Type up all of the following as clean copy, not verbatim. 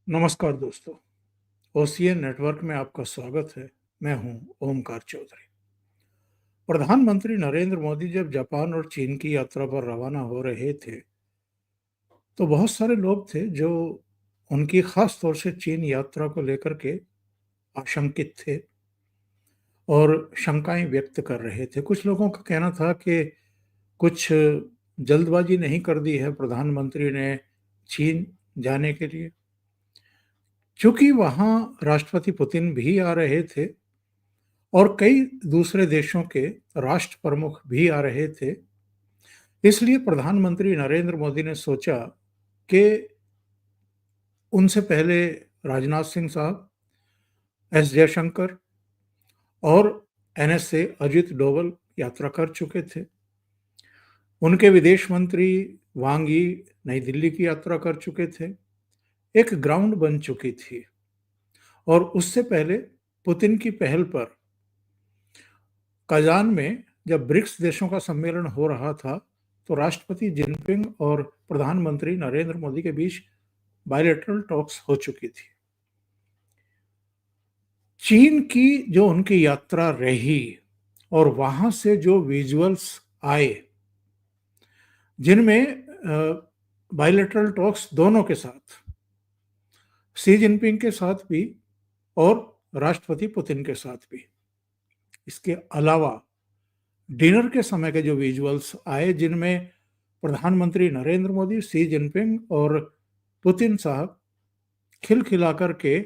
नमस्कार दोस्तों, OCN network में आपका स्वागत है। मैं हूं ओमकार चौधरी। प्रधानमंत्री नरेंद्र मोदी जब जापान और चीन की यात्रा पर रवाना हो रहे थे, तो बहुत सारे लोग थे जो उनकी खास तौर से चीन यात्रा को लेकर के आशंकित थे और शंकाएं व्यक्त कर रहे थे। कुछ लोगों का कहना था कि कुछ जल्दबाजी नहीं कर दी है प्रधानमंत्री ने चीन जाने के लिए, क्योंकि वहां राष्ट्रपति पुतिन भी आ रहे थे और कई दूसरे देशों के राष्ट्र प्रमुख भी आ रहे थे। इसलिए प्रधानमंत्री नरेंद्र मोदी ने सोचा कि उनसे पहले राजनाथ सिंह साहब, एस जयशंकर और एनएसए अजित डोवल यात्रा कर चुके थे। उनके विदेश मंत्री वांग यी नई दिल्ली की यात्रा कर चुके थे। एक ग्राउंड बन चुकी थी और उससे पहले पुतिन की पहल पर कजान में जब ब्रिक्स देशों का सम्मेलन हो रहा था, तो राष्ट्रपति जिनपिंग और प्रधानमंत्री नरेंद्र मोदी के बीच बायलैटरल टॉक्स हो चुकी थी। चीन की जो उनकी यात्रा रही और वहां से जो विजुअल्स आए, जिनमें बायलैटरल टॉक्स दोनों के साथ, शी जिनपिंग के साथ भी और राष्ट्रपति पुतिन के साथ भी, इसके अलावा डिनर के समय के जो विजुअल्स आए, जिनमें प्रधानमंत्री नरेंद्र मोदी, शी जिनपिंग और पुतिन साहब खिलखिलाकर के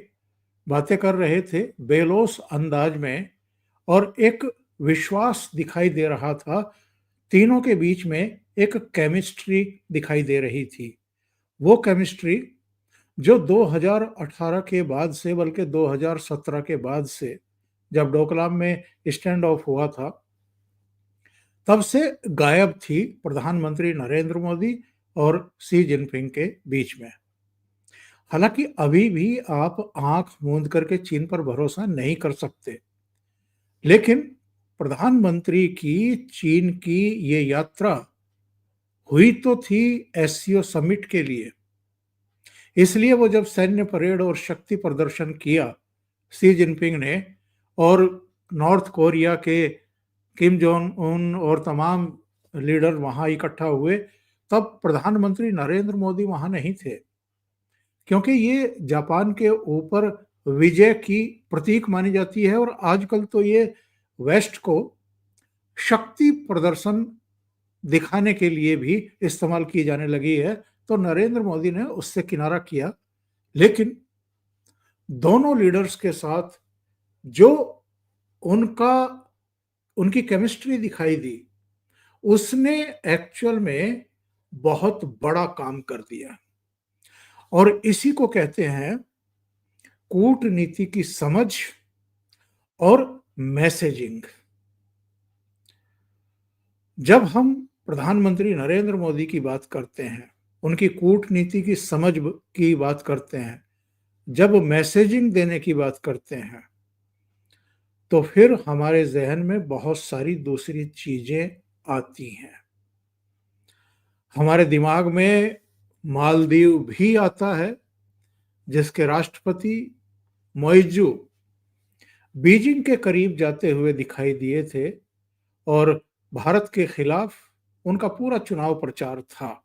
बातें कर रहे थे बेलोस अंदाज में, और एक विश्वास दिखाई दे रहा था। तीनों के बीच में एक केमिस्ट्री दिखाई दे रही थी। वो केमिस्ट्री जो 2018 के बाद से, बल्कि 2017 के बाद से, जब डोकलाम में स्टैंड ऑफ हुआ था, तब से गायब थी प्रधानमंत्री नरेंद्र मोदी और शी जिनपिंग के बीच में। हालांकि अभी भी आप आंख मूंद करके चीन पर भरोसा नहीं कर सकते, लेकिन प्रधानमंत्री की चीन की ये यात्रा हुई तो थी एससीओ समिट के लिए। इसलिए वो जब सैन्य परेड और शक्ति प्रदर्शन किया शी जिनपिंग ने, और नॉर्थ कोरिया के किम जोंग उन और तमाम लीडर वहां इकट्ठा हुए, तब प्रधानमंत्री नरेंद्र मोदी वहां नहीं थे, क्योंकि ये जापान के ऊपर विजय की प्रतीक मानी जाती है और आजकल तो ये वेस्ट को शक्ति प्रदर्शन दिखाने के लिए भी इस्तेमाल की जाने लगी है। तो नरेंद्र मोदी ने उससे किनारा किया, लेकिन दोनों लीडर्स के साथ जो उनका उनकी केमिस्ट्री दिखाई दी, उसने एक्चुअल में बहुत बड़ा काम कर दिया। और इसी को कहते हैं कूटनीति की समझ और मैसेजिंग। जब हम प्रधानमंत्री नरेंद्र मोदी की बात करते हैं, उनकी कूटनीति की समझ की बात करते हैं, जब मैसेजिंग देने की बात करते हैं, तो फिर हमारे जहन में बहुत सारी दूसरी चीजें आती हैं। हमारे दिमाग में मालदीव भी आता है, जिसके राष्ट्रपति मोइजू बीजिंग के करीब जाते हुए दिखाई दिए थे और भारत के खिलाफ उनका पूरा चुनाव प्रचार था।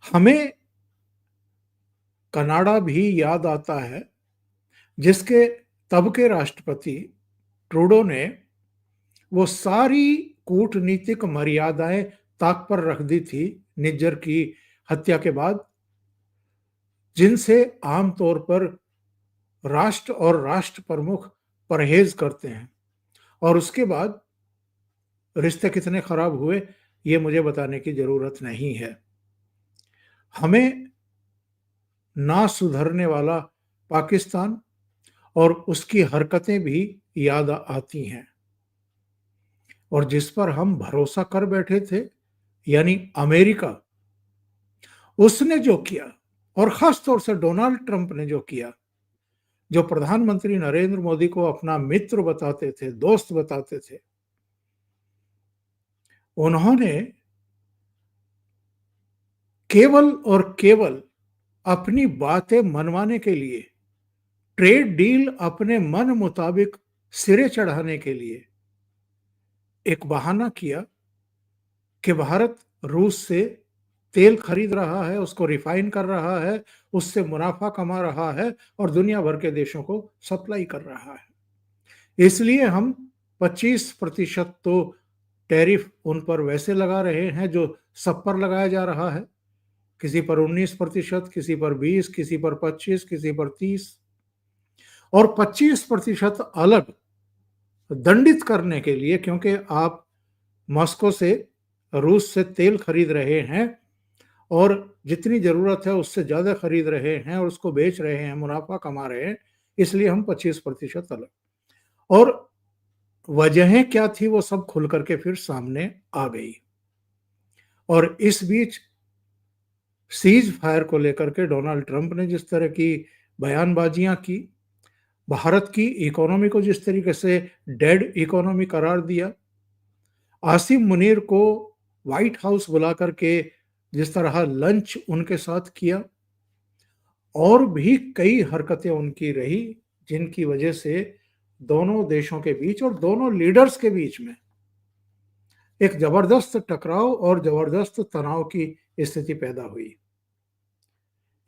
हमें कनाडा भी याद आता है, जिसके तब के राष्ट्रपति ट्रूडो ने वो सारी कूटनीतिक मर्यादाएं ताक पर रख दी थी निज्जर की हत्या के बाद, जिनसे आमतौर पर राष्ट्र और राष्ट्र प्रमुख परहेज करते हैं। और उसके बाद रिश्ते कितने खराब हुए, ये मुझे बताने की जरूरत नहीं है। हमें ना सुधरने वाला पाकिस्तान और उसकी हरकतें भी याद आती हैं, और जिस पर हम भरोसा कर बैठे थे, यानी अमेरिका, उसने जो किया, और खास तौर से डोनाल्ड ट्रंप ने जो किया, जो प्रधानमंत्री नरेंद्र मोदी को अपना मित्र बताते थे, दोस्त बताते थे, उन्होंने केवल और केवल अपनी बातें मनवाने के लिए, ट्रेड डील अपने मन मुताबिक सिरे चढ़ाने के लिए एक बहाना किया कि भारत रूस से तेल खरीद रहा है, उसको रिफाइन कर रहा है, उससे मुनाफा कमा रहा है और दुनिया भर के देशों को सप्लाई कर रहा है। इसलिए हम 25% तो टैरिफ उन पर वैसे लगा रहे हैं जो सब पर लगाया जा रहा है, किसी पर 19%, किसी पर 20, किसी पर 25, किसी पर 30 और 25% अलग दंडित करने के लिए, क्योंकि आप मॉस्को से रूस से तेल खरीद रहे हैं और जितनी ज़रूरत है उससे ज़्यादा खरीद रहे हैं और उसको बेच रहे हैं, मुनाफा कमा रहे हैं, इसलिए हम 25% अलग। और वजहें क्या थी वो सब खुल करके फिर सामने आ गई। और इस बीच सीज फायर को लेकर के डोनाल्ड ट्रंप ने जिस तरह की बयानबाजियां की, भारत की इकोनॉमी को जिस तरीके से डेड इकोनॉमी करार दिया, आसिम मुनीर को व्हाइट हाउस बुला करके जिस तरह लंच उनके साथ किया, और भी कई हरकतें उनकी रही जिनकी वजह से दोनों देशों के बीच और दोनों लीडर्स के बीच में एक जबरदस्त टकराव और जबरदस्त तनाव की स्थिति पैदा हुई।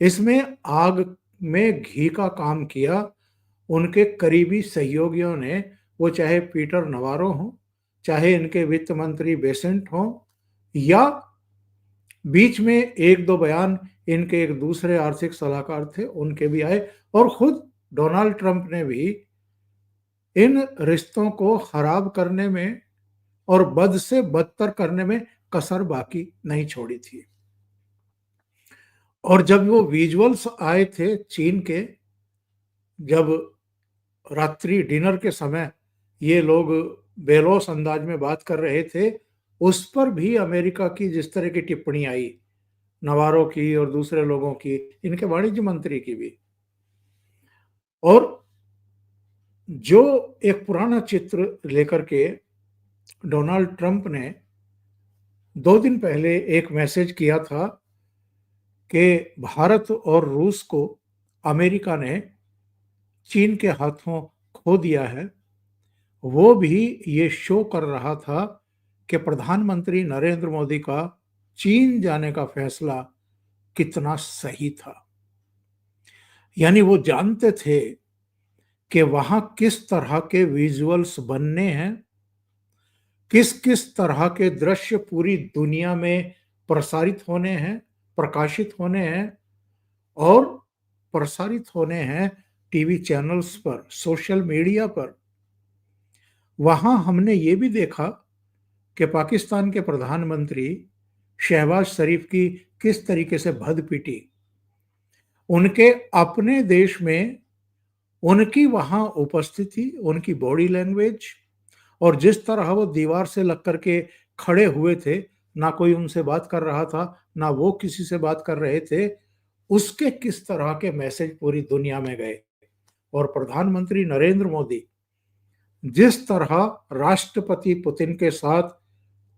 इसमें आग में घी का काम किया उनके करीबी सहयोगियों ने, वो चाहे पीटर नवारो हों, चाहे इनके वित्त मंत्री बेसेंट हों, या बीच में एक दो बयान इनके एक दूसरे आर्थिक सलाहकार थे उनके भी आए, और खुद डोनाल्ड ट्रंप ने भी इन रिश्तों को खराब करने में और बद से बदतर करने में कसर बाकी नहीं छोड़ी थी। और जब वो विजुअल्स आए थे चीन के, जब रात्रि डिनर के समय ये लोग बेलौस अंदाज में बात कर रहे थे, उस पर भी अमेरिका की जिस तरह की टिप्पणी आई, नवारो की और दूसरे लोगों की, इनके वाणिज्य मंत्री की भी, और जो एक पुराना चित्र लेकर के डोनाल्ड ट्रंप ने 2 दिन पहले एक मैसेज किया था कि भारत और रूस को अमेरिका ने चीन के हाथों खो दिया है, वो भी ये शो कर रहा था कि प्रधानमंत्री नरेंद्र मोदी का चीन जाने का फैसला कितना सही था। यानी वो जानते थे कि वहां किस तरह के विजुअल्स बनने हैं, किस किस तरह के दृश्य पूरी दुनिया में प्रसारित होने हैं, प्रकाशित होने हैं और प्रसारित होने हैं टीवी चैनल्स पर, सोशल मीडिया पर। वहां हमने ये भी देखा कि पाकिस्तान के प्रधानमंत्री शहबाज शरीफ की किस तरीके से भद पीटी, उनके अपने देश में उनकी वहां उपस्थिति, उनकी बॉडी लैंग्वेज और जिस तरह वो दीवार से लग करके खड़े हुए थे, ना कोई उनसे बात कर रहा था, ना वो किसी से बात कर रहे थे, उसके किस तरह के मैसेज पूरी दुनिया में गए। और प्रधानमंत्री नरेंद्र मोदी जिस तरह राष्ट्रपति पुतिन के साथ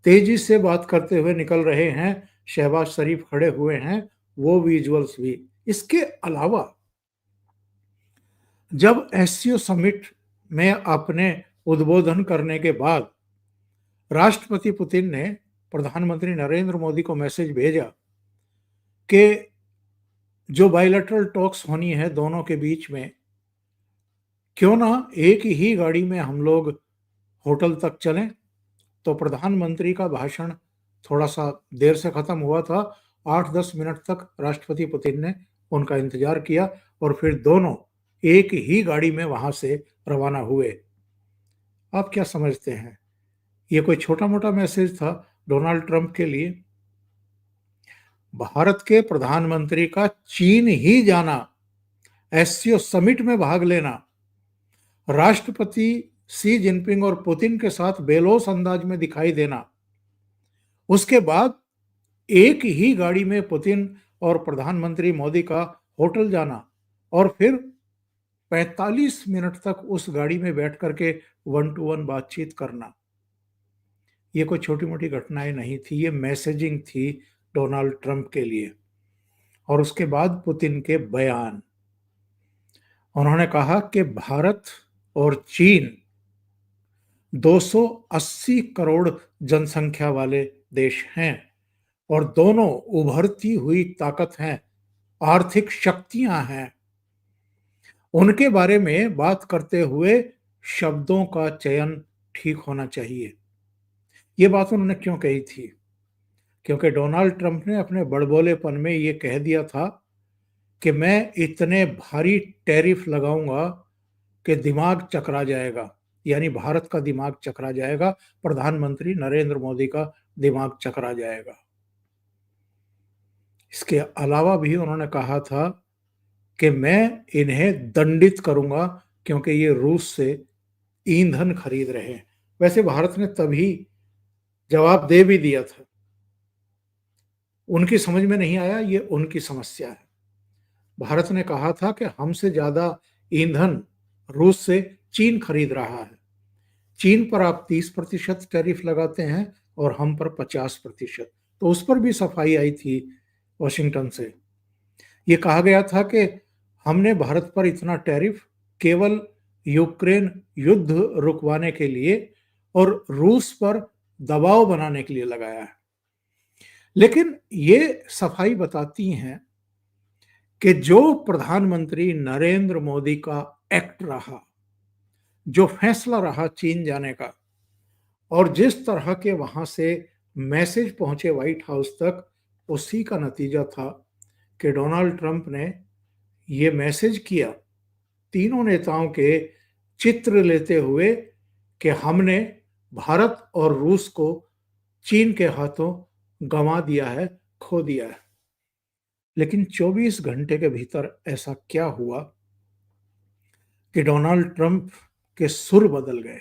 तेजी से बात करते हुए निकल रहे हैं, शहबाज शरीफ खड़े हुए हैं, वो विजुअल्स भी। इसके अलावा जब एससीओ समिट में अपने उद्बोधन करने के बाद राष्ट्रपति पुतिन ने प्रधानमंत्री नरेंद्र मोदी को मैसेज भेजा कि जो बायलैटरल टॉक्स होनी है दोनों के बीच में, क्यों ना एक ही गाड़ी में हम लोग होटल तक चलें। तो प्रधानमंत्री का भाषण थोड़ा सा देर से खत्म हुआ था, 8-10 मिनट तक राष्ट्रपति पुतिन ने उनका इंतजार किया और फिर दोनों एक ही गाड़ी में वहां से रवाना हुए। आप क्या समझते हैं, ये कोई छोटा मोटा मैसेज था डोनाल्ड ट्रंप के लिए? भारत के प्रधानमंत्री का चीन ही जाना, एससीओ समिट में भाग लेना, राष्ट्रपति शी जिनपिंग और पुतिन के साथ बेलोस अंदाज में दिखाई देना, उसके बाद एक ही गाड़ी में पुतिन और प्रधानमंत्री मोदी का होटल जाना और फिर 45 मिनट तक उस गाड़ी में बैठ करके 1-to-1 बातचीत करना, ये कोई छोटी मोटी घटनाएं नहीं थी, ये मैसेजिंग थी डोनाल्ड ट्रंप के लिए। और उसके बाद पुतिन के बयान। उन्होंने कहा कि भारत और चीन 280 करोड़ जनसंख्या वाले देश हैं और दोनों उभरती हुई ताकत हैं, आर्थिक शक्तियां हैं। उनके बारे में बात करते हुए शब्दों का चयन ठीक होना चाहिए। ये बात उन्होंने क्यों कही थी? क्योंकि डोनाल्ड ट्रंप ने अपने बड़बोलेपन में ये कह दिया था कि मैं इतने भारी टैरिफ लगाऊंगा कि दिमाग चकरा जाएगा, यानी भारत का दिमाग चकरा जाएगा, प्रधानमंत्री नरेंद्र मोदी का दिमाग चकरा जाएगा। इसके अलावा भी उन्होंने कहा था कि मैं इन्हें दंडित करूंगा क्योंकि ये रूस से ईंधन खरीद रहे हैं। वैसे भारत ने तभी जवाब दे भी दिया था। उनकी समझ में नहीं आया, ये उनकी समस्या है। भारत ने कहा था कि हमसे ज्यादा ईंधन रूस से चीन खरीद रहा है। चीन पर आप 30% टैरिफ लगाते हैं और हम पर 50%। तो उस पर भी सफाई आई थी वॉशिंगटन से। ये कहा गया था कि हमने भारत पर इतना टैरिफ केवल यूक्रेन युद्ध रुकवाने के लिए और रूस पर दबाव बनाने के लिए लगाया है। लेकिन ये सफाई बताती हैं कि जो प्रधानमंत्री नरेंद्र मोदी का एक्ट रहा, जो फैसला रहा चीन जाने का, और जिस तरह के वहां से मैसेज पहुंचे व्हाइट हाउस तक, उसी का नतीजा था कि डोनाल्ड ट्रंप ने ये मैसेज किया तीनों नेताओं के चित्र लेते हुए कि हमने भारत और रूस को चीन के हाथों गंवा दिया है, खो दिया है। लेकिन 24 घंटे के भीतर ऐसा क्या हुआ कि डोनाल्ड ट्रंप के सुर बदल गए।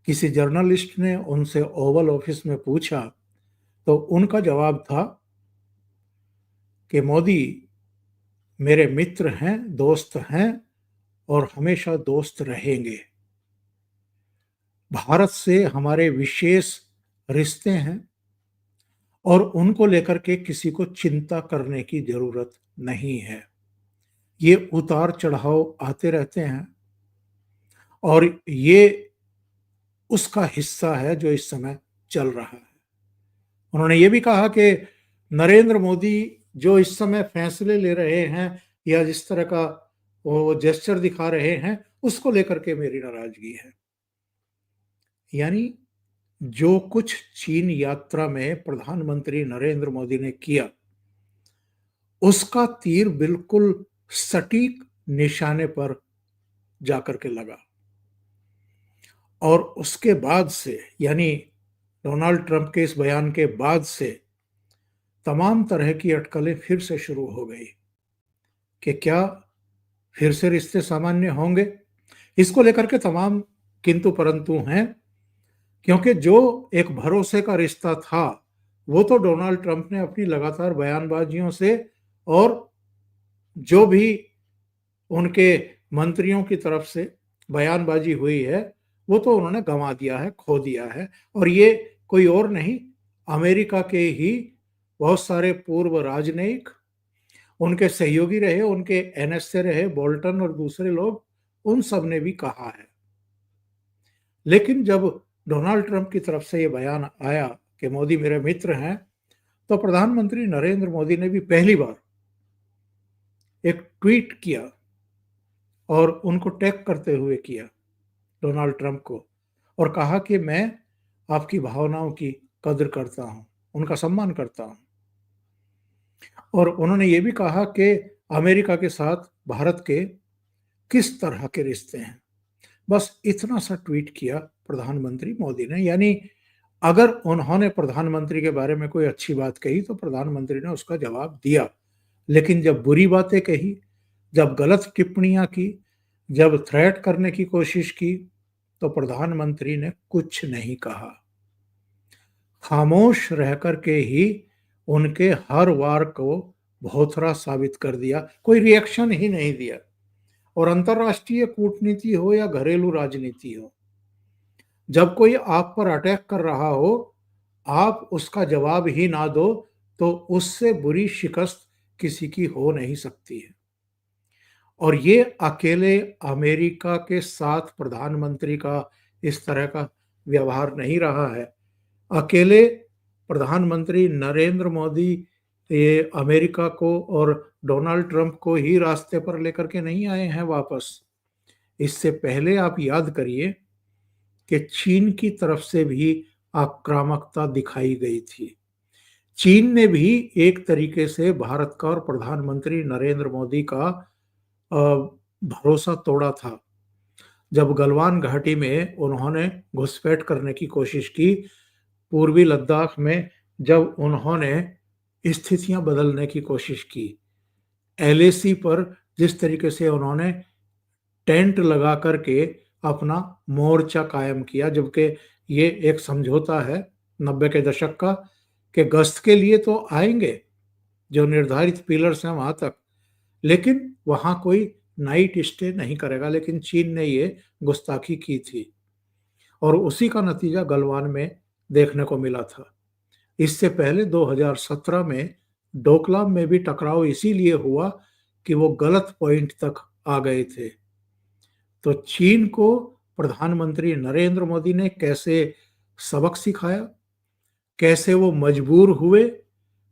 किसी जर्नलिस्ट ने उनसे ओवल ऑफिस में पूछा तो उनका जवाब था कि मोदी मेरे मित्र हैं, दोस्त हैं और हमेशा दोस्त रहेंगे। भारत से हमारे विशेष रिश्ते हैं और उनको लेकर के किसी को चिंता करने की जरूरत नहीं है। ये उतार चढ़ाव आते रहते हैं और ये उसका हिस्सा है जो इस समय चल रहा है। उन्होंने ये भी कहा कि नरेंद्र मोदी जो इस समय फैसले ले रहे हैं या जिस तरह का वो जेस्चर दिखा रहे हैं, उसको लेकर के मेरी नाराजगी है। यानी जो कुछ चीन यात्रा में प्रधानमंत्री नरेंद्र मोदी ने किया, उसका तीर बिल्कुल सटीक निशाने पर जाकर के लगा। और उसके बाद से, यानी डोनाल्ड ट्रंप के इस बयान के बाद से तमाम तरह की अटकलें फिर से शुरू हो गई कि क्या फिर से रिश्ते सामान्य होंगे। इसको लेकर के तमाम किंतु परंतु हैं, क्योंकि जो एक भरोसे का रिश्ता था वो तो डोनाल्ड ट्रंप ने अपनी लगातार बयानबाजियों से और जो भी उनके मंत्रियों की तरफ से बयानबाजी हुई है, वो तो उन्होंने गंवा दिया है, खो दिया है। और ये कोई और नहीं, अमेरिका के ही बहुत सारे पूर्व राजनयिक, उनके सहयोगी रहे, उनके एनएसए रहे, बोल्टन और दूसरे लोग, उन सब ने भी कहा है। लेकिन जब डोनाल्ड ट्रंप की तरफ से ये बयान आया कि मोदी मेरे मित्र हैं, तो प्रधानमंत्री नरेंद्र मोदी ने भी पहली बार एक ट्वीट किया और उनको टैग करते हुए किया, डोनाल्ड ट्रंप को, और कहा कि मैं आपकी भावनाओं की कद्र करता हूं, उनका सम्मान करता हूं। और उन्होंने ये भी कहा कि अमेरिका के साथ भारत के किस तरह के रिश्ते हैं। बस इतना सा ट्वीट किया प्रधानमंत्री मोदी ने। यानी अगर उन्होंने प्रधानमंत्री के बारे में कोई अच्छी बात कही तो प्रधानमंत्री ने उसका जवाब दिया, लेकिन जब बुरी बातें कही, जब गलत टिप्पणियां की, जब थ्रेट करने की कोशिश की, तो प्रधानमंत्री ने कुछ नहीं कहा। खामोश रह करके ही उनके हर वार को भोथरा साबित कर दिया, कोई रिएक्शन ही नहीं दिया। और अंतर्राष्ट्रीय कूटनीति हो या घरेलू राजनीति हो, जब कोई आप पर अटैक कर रहा हो, आप उसका जवाब ही ना दो तो उससे बुरी शिकस्त किसी की हो नहीं सकती है। और ये अकेले अमेरिका के साथ प्रधानमंत्री का इस तरह का व्यवहार नहीं रहा है। अकेले प्रधानमंत्री नरेंद्र मोदी ये अमेरिका को और डोनाल्ड ट्रंप को ही रास्ते पर लेकर के नहीं आए हैं वापस। इससे पहले आप याद करिए कि चीन की तरफ से भी आक्रामकता दिखाई गई थी। चीन ने भी एक तरीके से भारत का और प्रधानमंत्री नरेंद्र मोदी का भरोसा तोड़ा था। जब गलवान घाटी में उन्होंने घुसपैठ करने की कोशिश की, पूर्वी लद्दाख में जब उन्होंने स्थितियां बदलने की कोशिश की, एलएसी पर जिस तरीके से उन्होंने टेंट लगा करके अपना मोर्चा कायम किया, जबकि ये एक समझौता है 90 के दशक का कि गश्त के लिए तो आएंगे, जो निर्धारित पिलर्स हैं वहां तक, लेकिन वहां कोई नाइट स्टे नहीं करेगा। लेकिन चीन ने ये गुस्ताखी की थी और उसी का नतीजा गलवान में देखने को मिला था। इससे पहले 2017 में डोकलाम में भी टकराव इसीलिए हुआ कि वो गलत पॉइंट तक आ गए थे। तो चीन को प्रधानमंत्री नरेंद्र मोदी ने कैसे सबक सिखाया, कैसे वो मजबूर हुए,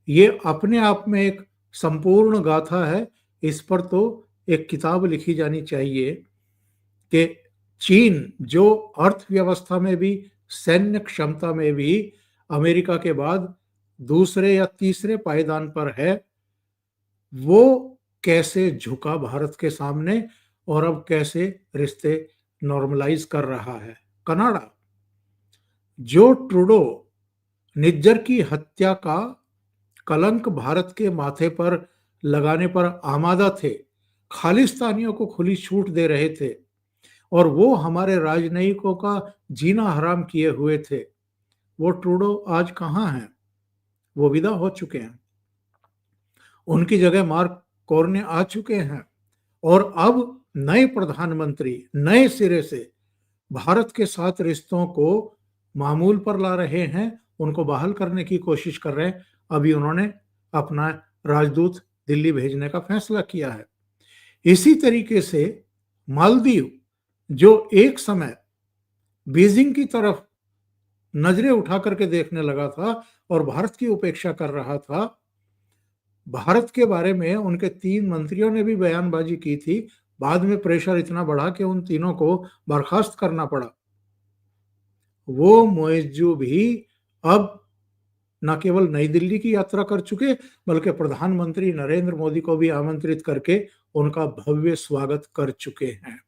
ये अपने आप में एक संपूर्ण गाथा है। इस पर तो एक किताब लिखी जानी चाहिए कि चीन जो अर्थव्यवस्था में भी, सैन्य क्षमता में भी अमेरिका के बाद दूसरे या तीसरे पायदान पर है, वो कैसे झुका भारत के सामने और अब कैसे रिश्ते नॉर्मलाइज कर रहा है। कनाडा, जो ट्रूडो निज्जर की हत्या का कलंक भारत के माथे पर लगाने पर आमादा थे, खालिस्तानियों को खुली छूट दे रहे थे और वो हमारे राजनयिकों का जीना हराम किए हुए थे, वो ट्रूडो आज कहाँ हैं? वो विदा हो चुके हैं। उनकी जगह मार्क कार्ने आ चुके हैं और अब नए प्रधानमंत्री नए सिरे से भारत के साथ रिश्तों को मामूल पर ला रहे हैं, उनको बहाल करने की कोशिश कर रहे हैं। अभी उन्होंने अपना राजदूत दिल्ली भेजने का फैसला किया है। इसी तरीके से मालदीव, जो एक समय बीजिंग की तरफ नजरें उठा करके देखने लगा था और भारत की उपेक्षा कर रहा था, भारत के बारे में उनके 3 मंत्रियों ने भी बयानबाजी की थी। बाद में प्रेशर इतना बढ़ा कि उन तीनों को बर्खास्त करना पड़ा। वो मोइज़ू भी अब न केवल नई दिल्ली की यात्रा कर चुके, बल्कि प्रधानमंत्री नरेंद्र मोदी को भी आमंत्रित करके उनका भव्य स्वागत कर चुके हैं।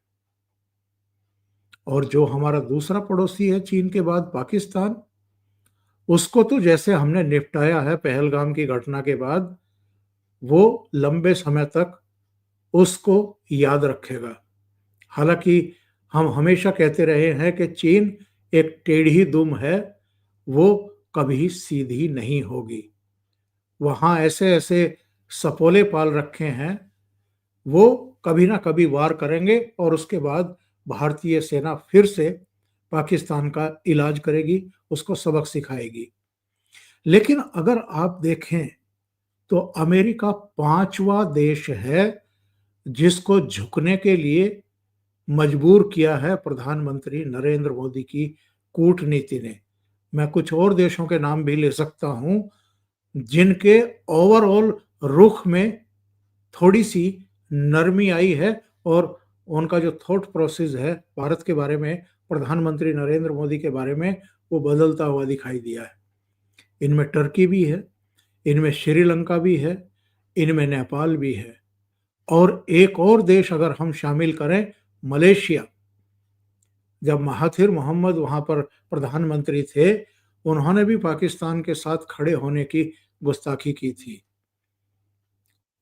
और जो हमारा दूसरा पड़ोसी है चीन के बाद, पाकिस्तान, उसको तो जैसे हमने निपटाया है पहलगाम की घटना के बाद, वो लंबे समय तक उसको याद रखेगा। हालांकि हम हमेशा कहते रहे हैं कि चीन एक टेढ़ी दुम है, वो कभी सीधी नहीं होगी। वहां ऐसे ऐसे सपोले पाल रखे हैं, वो कभी ना कभी वार करेंगे और उसके बाद भारतीय सेना फिर से पाकिस्तान का इलाज करेगी, उसको सबक सिखाएगी। लेकिन अगर आप देखें तो अमेरिका 5वां देश है जिसको झुकने के लिए मजबूर किया है प्रधानमंत्री नरेंद्र मोदी की कूटनीति ने। मैं कुछ और देशों के नाम भी ले सकता हूं जिनके ओवरऑल रुख में थोड़ी सी नरमी आई है और उनका जो थॉट प्रोसेस है भारत के बारे में, प्रधानमंत्री नरेंद्र मोदी के बारे में, वो बदलता हुआ दिखाई दिया है। इनमें टर्की भी है, इनमें श्रीलंका भी है, इनमें नेपाल भी है और एक और देश अगर हम शामिल करें, मलेशिया। जब महाथिर मोहम्मद वहां पर प्रधानमंत्री थे, उन्होंने भी पाकिस्तान के साथ खड़े होने की गुस्ताखी की थी।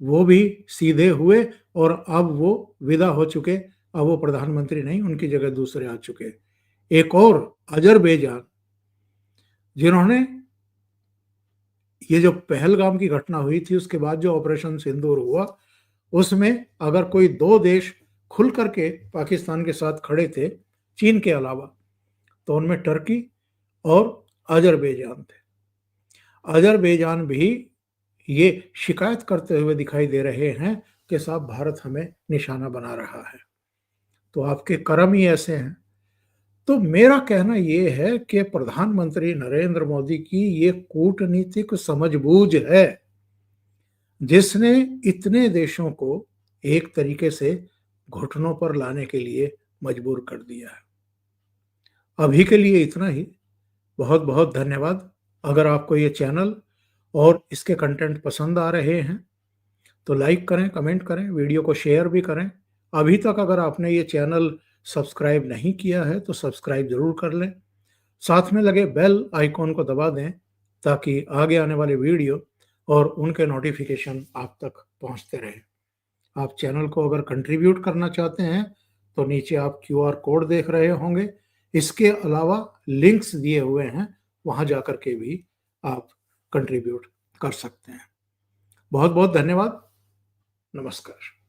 वो भी सीधे हुए और अब वो विदा हो चुके। अब वो प्रधानमंत्री नहीं, उनकी जगह दूसरे आ चुके। एक और अजरबैजान, जिन्होंने ये जो पहलगाम की घटना हुई थी उसके बाद जो ऑपरेशन सिंदूर हुआ, उसमें अगर कोई 2 देश खुल करके पाकिस्तान के साथ खड़े थे चीन के अलावा, तो उनमें टर्की और अजरबैजान थे। अजरबैजान भी ये शिकायत करते हुए दिखाई दे रहे हैं कि साहब भारत हमें निशाना बना रहा है, तो आपके कर्म ही ऐसे हैं। तो मेरा कहना ये है कि प्रधानमंत्री नरेंद्र मोदी की ये कूटनीतिक समझबूझ है, जिसने इतने देशों को एक तरीके से घुटनों पर लाने के लिए मजबूर कर दिया है। अभी के लिए इतना ही। बहुत-बहुत धन्यवाद। अगर आपको ये चैनल और इसके कंटेंट पसंद आ रहे हैं, तो लाइक करें, कमेंट करें, वीडियो को शेयर भी करें। अभी तक अगर आपने ये चैनल सब्सक्राइब नहीं किया है, तो सब्सक्राइब ज़रूर कर लें। साथ में लगे बेल आइकॉन को दबा दें, ताकि आगे आने वाले वीडियो और उनके नोटिफिकेशन आप तक पहुंचते रहें। आप चैनल को अगर कंट्रीब्यूट करना चाहते हैं, तो नीचे आप क्यूआर कोड देख रहे होंगे। इसके अलावा लिंक्स दिए हुए हैं, वहां जाकर के भी आप कंट्रीब्यूट कर सकते हैं। बहुत बहुत धन्यवाद। नमस्कार।